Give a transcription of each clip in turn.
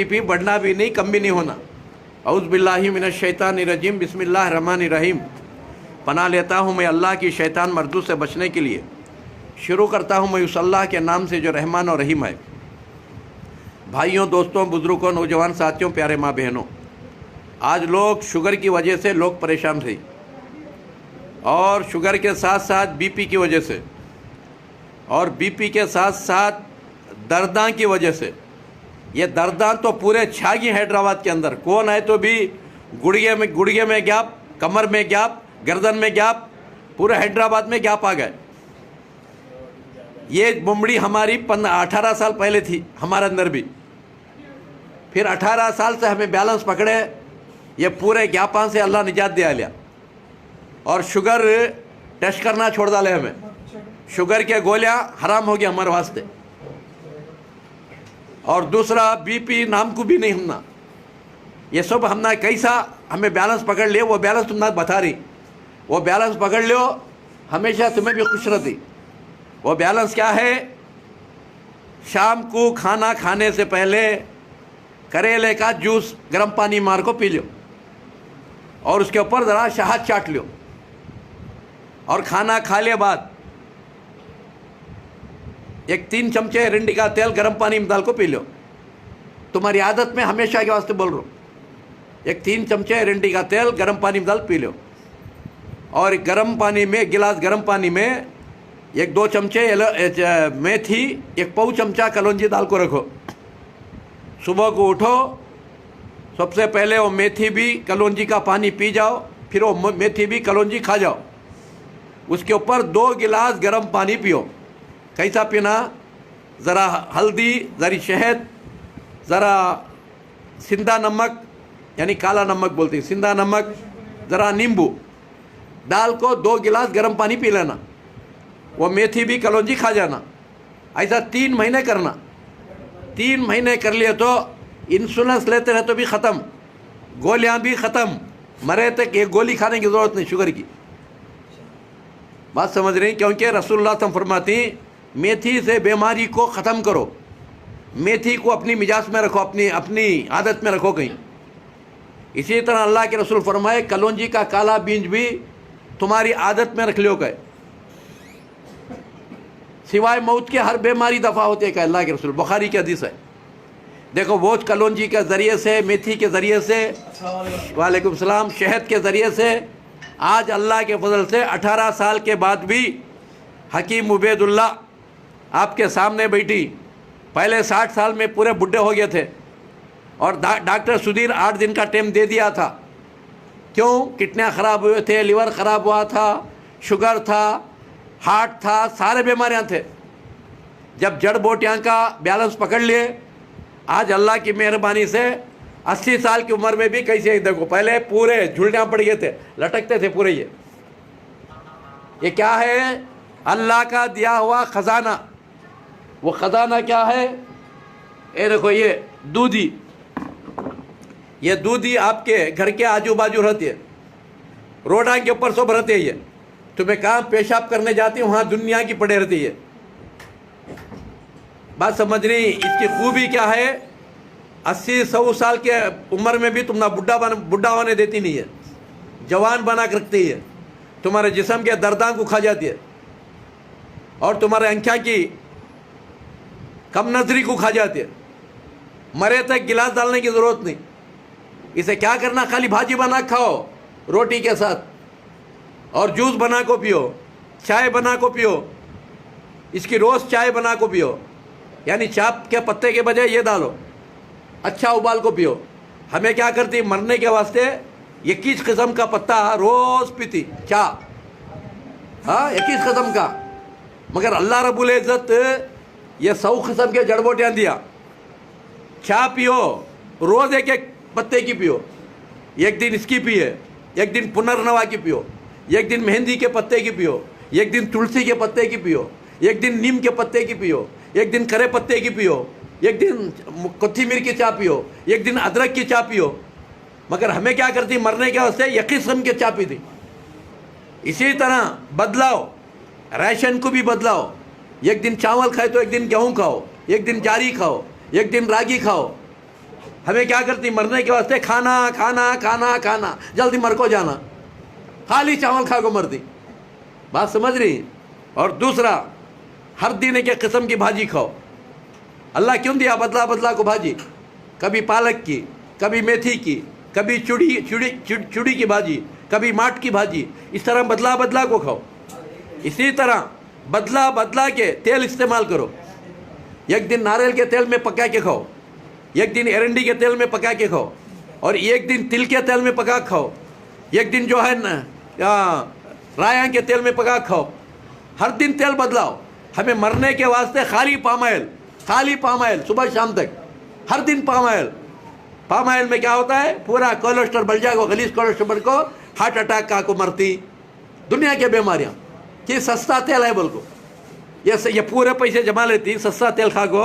BP बढ़ना भी नहीं, कम भी नहीं होना। औज़ बिल्लाहि मिनश शैतानिर रजीम, बिस्मिल्लाहिर रहमानिर रहीम। पनाह लेता हूँ मैं अल्लाह की शैतान मर्दूद से बचने के लिए। शुरू करता हूँ मैं उस अल्लाह के नाम से जो रहमान और रहीम है। भाइयों, दोस्तों, बुज़ुर्गों, नौजवान साथियों, प्यारे माँ बहनों, आज लोग शुगर की वजह से लोग परेशान थे, और शुगर के साथ साथ बीपी की वजह से, और बीपी के साथ साथ दर्दां की वजह से। ये दर्दां तो पूरे छागी हैदराबाद के अंदर, कौन है तो भी गुड़िए में गैप, कमर में गैप, गर्दन में गैप, पूरे हैदराबाद में गैप आ गए। ये मुमड़ी हमारी 18 साल पहले थी हमारे अंदर भी, फिर 18 साल से हमें बैलेंस पकड़े, ये पूरे गैपां से अल्लाह निजात दिया लिया। और शुगर टेस्ट करना छोड़ डाले हमें, शुगर के गोलियां हराम हो गया हमारे वास्ते। और दूसरा बीपी नाम को भी नहीं हमना, ये सब हमने कैसा हमें बैलेंस पकड़ लिया। वो बैलेंस तुम ना बता रही, वो बैलेंस पकड़ लो, हमेशा तुम्हें भी खुश रहती। वो बैलेंस क्या है? शाम को खाना खाने से पहले करेले का जूस गर्म पानी मार को पी लो, और उसके ऊपर ज़रा शहद चाट लो, और खाना खा ले बाद एक 3 चमचे रिंडी का तेल गर्म पानी में डाल को पी लो। तुम्हारी आदत में हमेशा के वास्ते बोल रहा हूँ, एक 3 चमचे रिंडी का तेल गर्म पानी में डाल पी लो, और गर्म पानी में, गिलास गर्म पानी में 1-2 चमचे मेथी, 1 पाव चमचा कलौंजी डाल को रखो। सुबह को उठो, सबसे पहले वो मेथी भी कलौंजी का पानी पी जाओ, फिर वो मेथी भी कलौंजी खा जाओ। उसके ऊपर 2 गिलास गर्म पानी पियो। कैसा पीना? ज़रा हल्दी, ज़रा शहद, ज़रा सिंधा नमक, यानी काला नमक बोलते हैं, सिंधा नमक, ज़रा नींबू डाल को 2 गिलास गर्म पानी पी लेना। वो मेथी भी कलौंजी खा जाना। ऐसा 3 महीने करना। 3 महीने कर लिए तो इंसुलिन लेते रहे तो भी ख़त्म, गोलियां भी ख़त्म, मरे तक एक गोली खाने की ज़रूरत नहीं शुगर की। बात समझ रही? क्योंकि रसूलुल्लाह सल्लल्लाहु अलैहि वसल्लम फरमाती, मेथी से बीमारी को ख़त्म करो। मेथी को अपनी मिजाज में रखो, अपनी आदत में रखो कहीं। इसी तरह अल्लाह के रसूल फरमाए, कलौंजी का काला बीज भी तुम्हारी आदत में रख लो गए, सिवाय मौत के हर बीमारी दफ़ा होती है, अल्लाह के रसूल। बुखारी की हदीस है। देखो, वो कलौंजी के ज़रिए से, मेथी के ज़रिए से, वालेकुम सलाम, शहद के ज़रिए से आज अल्लाह के फजल से 18 साल के बाद भी हकीम उबैदुल्ला आपके सामने बैठी। पहले 60 साल में पूरे बुढ़े हो गए थे, और डॉक्टर सुधीर 8 दिन का टाइम दे दिया था। क्यों? किडनियाँ ख़राब हुए थे, लिवर ख़राब हुआ था, शुगर था, हार्ट था, सारे बीमारियाँ थे। जब जड़ बूटियाँ का बैलेंस पकड़ लिए, आज अल्लाह की मेहरबानी से 80 साल की उम्र में भी कैसे, देखो, पहले पूरे झुलटियाँ पड़ गए थे, लटकते थे पूरे। ये क्या है? अल्लाह का दिया हुआ ख़जाना। वो ख़जाना क्या है? ये देखो, ये दूधी, ये दूधी आपके घर के आजू बाजू रहती है, रोडा के ऊपर सब रहते हैं। ये तुम्हें कहाँ पेशाब करने जाती है, वहाँ दुनिया की पड़े रहती है। बात समझ रही? इसकी खूबी क्या है? 80-100 साल के उम्र में भी तुम ना बुढ़ा होने देती नहीं है, जवान बना कर रखती है। तुम्हारे जिस्म के दर्दां को खा जाती है, और तुम्हारे आँखें की कम नजरी को खा जाती है। मरे तक गिलास डालने की ज़रूरत नहीं। इसे क्या करना? खाली भाजी बना खाओ रोटी के साथ, और जूस बना को पियो, चाय बना को पियो। इसकी रोज़ चाय बना को पियो, यानी चाप के पत्ते के बजाय ये डालो, अच्छा उबाल को पियो। हमें क्या करती, मरने के वास्ते 21 किस्म का पत्ता रोज़ पीती चाय, हाँ, 21 किस्म का। मगर अल्लाह रब्बुल इज़्ज़त ये 100 किस्म के जड़ बूटियाँ दिया। चाय पियो, रोज़ एक पत्ते की पियो। एक दिन इसकी पिए, एक दिन पुनर्नवा की पियो, एक दिन मेहंदी के पत्ते की पियो, एक दिन तुलसी के पत्ते की पियो, एक दिन नीम के पत्ते की पियो, एक दिन करे पत्ते की पियो, एक दिन कोथिमीर की चाय पियो, एक दिन अदरक की चाय पियो। मगर हमें क्या करती, मरने के वास्ते 21 किस्म की चाय पीती। इसी तरह बदलाओ, राशन को भी बदलाओ। एक दिन चावल खाए तो एक दिन गेहूँ खाओ, एक दिन जारी खाओ, एक दिन रागी खाओ। हमें क्या करती, मरने के वास्ते खाना खाना खाना खाना, जल्दी मर को जाना, खाली चावल खा को मरती। बात समझ रही। और दूसरा, हर दिन एक किस्म की भाजी खाओ। अल्लाह क्यों दिया बदला बदला को भाजी, कभी पालक की, कभी मेथी की, कभी चुड़ी की भाजी, कभी माट की भाजी, इस तरह बदला बदला को खाओ। इसी तरह बदला बदला के तेल इस्तेमाल करो। एक दिन नारियल के तेल में पका के खाओ, एक दिन एरंडी के तेल में पका के खाओ, और एक दिन तिल के तेल में पका खाओ, एक दिन जो है ना राया के तेल में पका खाओ। हर दिन तेल बदलाओ। हमें मरने के वास्ते खाली पाम ऑयल सुबह शाम तक, हर दिन पाम ऑयल में क्या होता है, पूरा कोलेस्ट्रॉल बढ़ जाएगा, गलीज कोलेस्ट्रॉल को, हार्ट अटैक का को मरती, दुनिया के बीमारियां। कि सस्ता तेल है बोल को, ये पूरे पैसे जमा लेती, सस्ता तेल खा को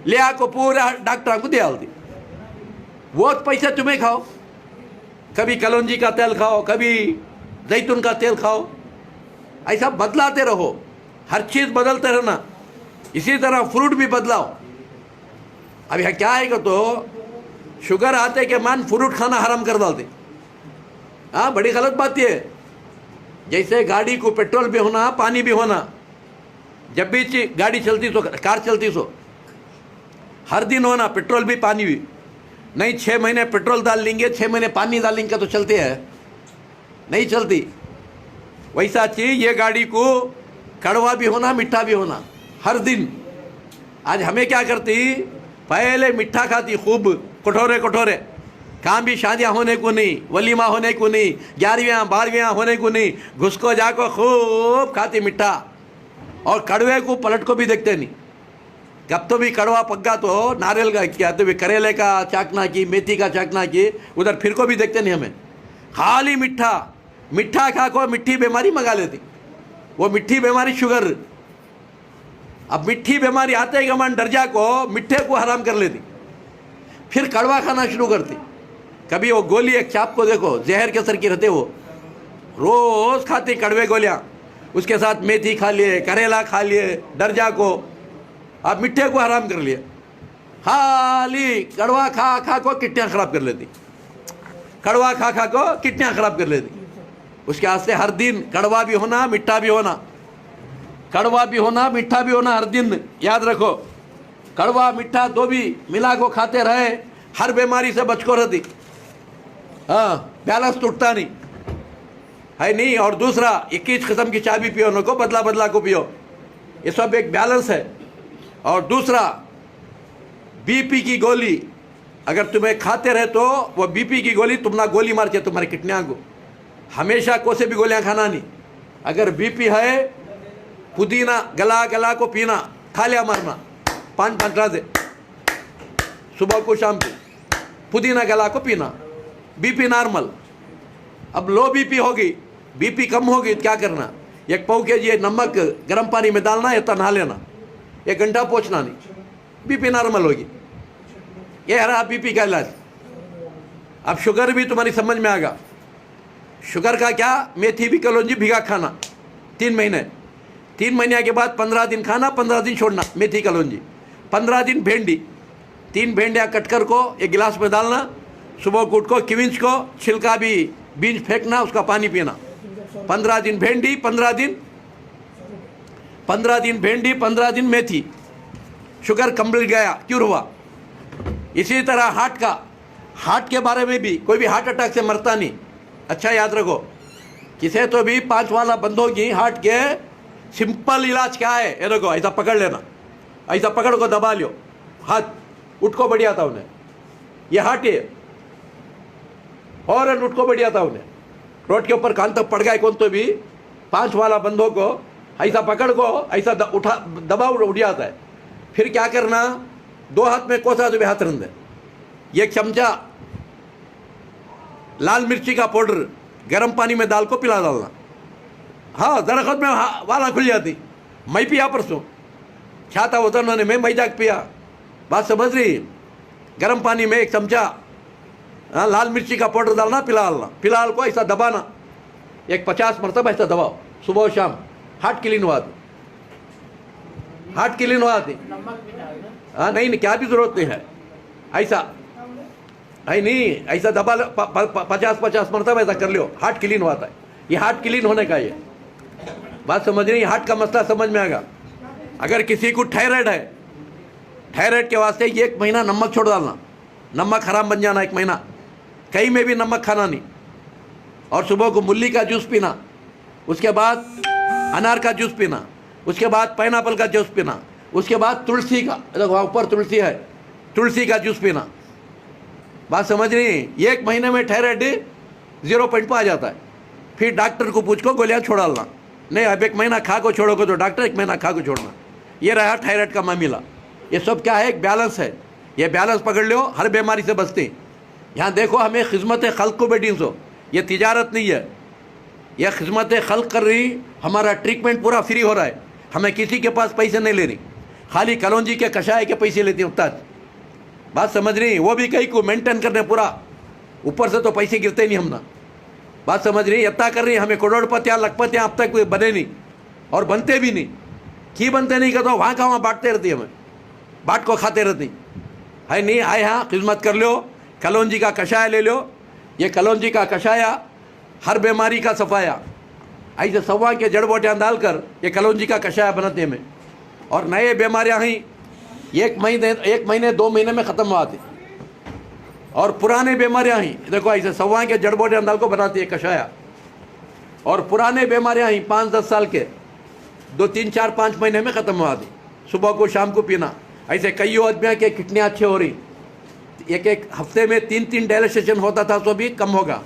ले आको पूरा डॉक्टर को दे दी, वो पैसे तुम्हें खाओ। कभी कलौंजी का तेल खाओ, कभी जैतून का तेल खाओ, ऐसा बदलाते रहो, हर चीज़ बदलते रहना। इसी तरह फ्रूट भी बदलाओ। अब यहाँ क्या है तो शुगर आते के मान फ्रूट खाना हराम कर डालते। हाँ, बड़ी गलत बात ये। जैसे गाड़ी को पेट्रोल भी होना, पानी भी होना, जब भी गाड़ी चलती सो, कार चलती सो, हर दिन होना पेट्रोल भी पानी भी। नहीं 6 महीने पेट्रोल डाल लेंगे, 6 महीने पानी डालेंगे तो चलते हैं, नहीं चलती। वैसा चीज ये गाड़ी को कड़वा भी होना, मीठा भी होना, हर दिन। आज हमें क्या करती, पहले मीठा खाती खूब, कटोरे कटोरे, कहाँ भी शादियाँ होने को नहीं, वलीमा होने को नहीं, 11वीं 12वीं होने को नहीं, घुस को जाको खूब खाती मीठा, और कड़वे को पलट को भी देखते नहीं। कब तो भी कड़वा पक्का तो नारियल का क्या, तो भी करेले का चाकना की, मेथी का चाकना की, उधर फिर को भी देखते नहीं हमें। खाली मीठा खा को मिट्टी बीमारी मंगा लेती, वो मिट्टी बीमारी शुगर। अब मिट्टी बीमारी आते ही गमान डर जा को मिठ्ठे को हराम कर लेती, फिर कड़वा खाना शुरू करती। कभी वो गोली एक चाप को देखो, जहर के असर की रहते, वो रोज खाती कड़वे गोलियां, उसके साथ मेथी खा लिए, करेला खा लिए, डर जा को। अब मिठ्ठे को हराम कर लिए, खाली कड़वा खा खा को किडनियाँ खराब कर लेती, कड़वा खा खा को किडनियाँ खराब कर लेती। उसके वास्ते हर दिन कड़वा भी होना, मीठा भी होना, कड़वा भी होना, मीठा भी होना, हर दिन याद रखो। कड़वा मीठा दो भी मिला को खाते रहे, हर बीमारी से बच को रहती। हाँ, बैलेंस टूटता नहीं है नहीं। और दूसरा, 21 किस्म की चाय भी पियो, नको बदला बदला को पियो, ये सब एक बैलेंस है। और दूसरा, बीपी की गोली अगर तुम्हें खाते रहे तो वो बीपी की गोली तुमना गोली मार के तुम्हारी किडनियाँ को। हमेशा कोसे भी गोलियां खाना नहीं। अगर बीपी है, पुदीना गला गला को पीना, खा लिया मारना 5 रात सुबह को शाम को, पुदीना गला को पीना, बीपी नॉर्मल। अब लो बीपी होगी, बीपी कम होगी तो क्या करना, 1 पाव के जी नमक गर्म पानी में डालना, इतना नहा लेना, 1 घंटा पोछना नहीं, बीपी नॉर्मल होगी। ये रहा बीपी का इलाज। अब शुगर भी तुम्हारी समझ में आएगा। शुगर का क्या, मेथी भी कलौंजी भिगा खाना 3 महीने, 3 महीने के बाद 15 दिन खाना, 15 दिन छोड़ना मेथी कलौंजी, 15 दिन भेंडी, 3 भेंडियाँ कटकर को एक गिलास में डालना, सुबह को उठ को किविंच को छिलका भी बीज फेंकना, उसका पानी पीना। 15 दिन भेंडी, 15 दिन भेंडी, 15 दिन मेथी, शुगर कंप्लीट गया, क्योर हुआ। इसी तरह हार्ट के बारे में भी, कोई भी हार्ट अटैक से मरता नहीं। अच्छा याद रखो, किसे तो भी 5 वाला बंद होगी हार्ट के, सिंपल इलाज क्या है, ये देखो, ऐसा पकड़ लेना, ऐसा पकड़ को दबा लियो, हाथ उठ को बढ़िया था उन्हें, ये हार्ट है, और उठ को बढ़िया था उन्हें, रोड के ऊपर कान तक पड़ गए कौन तो भी 5 वाला बंदों को ऐसा पकड़ को ऐसा उठा दबा उठ जाता है। फिर क्या करना, 2 हाथ में कोसा तो भी हाथ रख दे, 1 चमचा लाल मिर्ची का पाउडर गर्म पानी में डाल को पिला डालना। हाँ, दरख्त में वाला खुल जाती। मैं पिया परसों, क्या था होता उन्होंने, मैं जाग पिया। बात समझ रही, गर्म पानी में 1 चमचा लाल मिर्ची का पाउडर डालना, पिला फिलहाल को ऐसा दबाना, 50 मरतबा ऐसा दबाओ, सुबह शाम, हार्ट क्लीन हुआ, हार्ट क्लीन हुआ थी। हाँ नहीं, क्या भी जरूरत नहीं है, ऐसा है नहीं, ऐसा दबा 50-50 मरतबा ऐसा कर लो, हार्ट क्लीन होता है। ये हार्ट क्लीन होने का, ये बात समझ रही, हार्ट का मसला समझ में आएगा। अगर किसी को थायराइड है, थायराइड के वास्ते 1 महीना नमक छोड़ डालना, नमक हराम बन जाना 1 महीना, कहीं में भी नमक खाना नहीं। और सुबह को मूली का जूस पीना, उसके बाद अनार का जूस पीना, उसके बाद पाइनएप्पल का जूस पीना, उसके बाद तुलसी का, देखो वहाँ ऊपर तुलसी है, तुलसी का जूस पीना। बात समझ रही। 1 महीने में थायराइड 0 पॉइंट पर आ जाता है। फिर डॉक्टर को पूछ को गोलियाँ छोड़ डालना, नहीं अब 1 महीना खा को छोड़ोगे तो डॉक्टर 1 महीना खा को छोड़ना। ये रहा थायराइड का मामला। ये सब क्या है, एक बैलेंस है। ये बैलेंस पकड़ लो, हर बीमारी से बचते। यहाँ देखो, हमें खिदमत खल्क को बेटी सो, ये तिजारत नहीं है, यह खिदमत खल्क कर रही। हमारा ट्रीटमेंट पूरा फ्री हो रहा है, हमें किसी के पास पैसे नहीं ले रही, खाली कलौंजी के कषाय के पैसे लेती उस्ताद। बात समझ रही, वो भी कहीं को मेंटेन करने पूरा, ऊपर से तो पैसे गिरते नहीं हमना। बात समझ रही, इतना कर रही, हमें करोड़पतियाँ लखपतियाँ अब तक बने नहीं और बनते भी नहीं। की बनते नहीं कहते, वहाँ का वहाँ बांटते रहती, हमें बाट को खाते रहती है। नहीं आए यहाँ खिदमत कर लो, कलौंजी का कषाय ले लो। ये कलौंजी का कषाया हर बीमारी का सफाया, ऐसे सवा के जड़ बूटियाँ डालकर ये कलौंजी का कषाय बनाते हैं। और नए बीमारियाँ ही 1 महीने 2 महीने में ख़त्म हुआ थी, और पुराने बीमारियाँ ही देखो ऐसे सवा के जड़ बूटियाँ डाल को बनाती है कषाया। और पुराने बीमारियाँ ही 5-10 साल के 2-3-4-5 महीने में ख़त्म हुआ थी। सुबह को शाम को पीना, ऐसे कई आदमियों के किडनियाँ अच्छे हो रही। एक हफ्ते में 3 डायलिसिस होता था, तो भी कम होगा।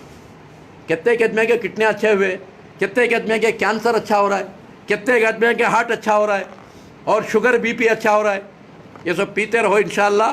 कितने के आदमियों के किडनियाँ अच्छे हुए, कितने के आदमियों के कैंसर अच्छा हो रहा है, कितने के आदमियों के हार्ट अच्छा हो रहा है, और शुगर BP अच्छा हो रहा है। ये सब पीते रहो इंशाअल्लाह।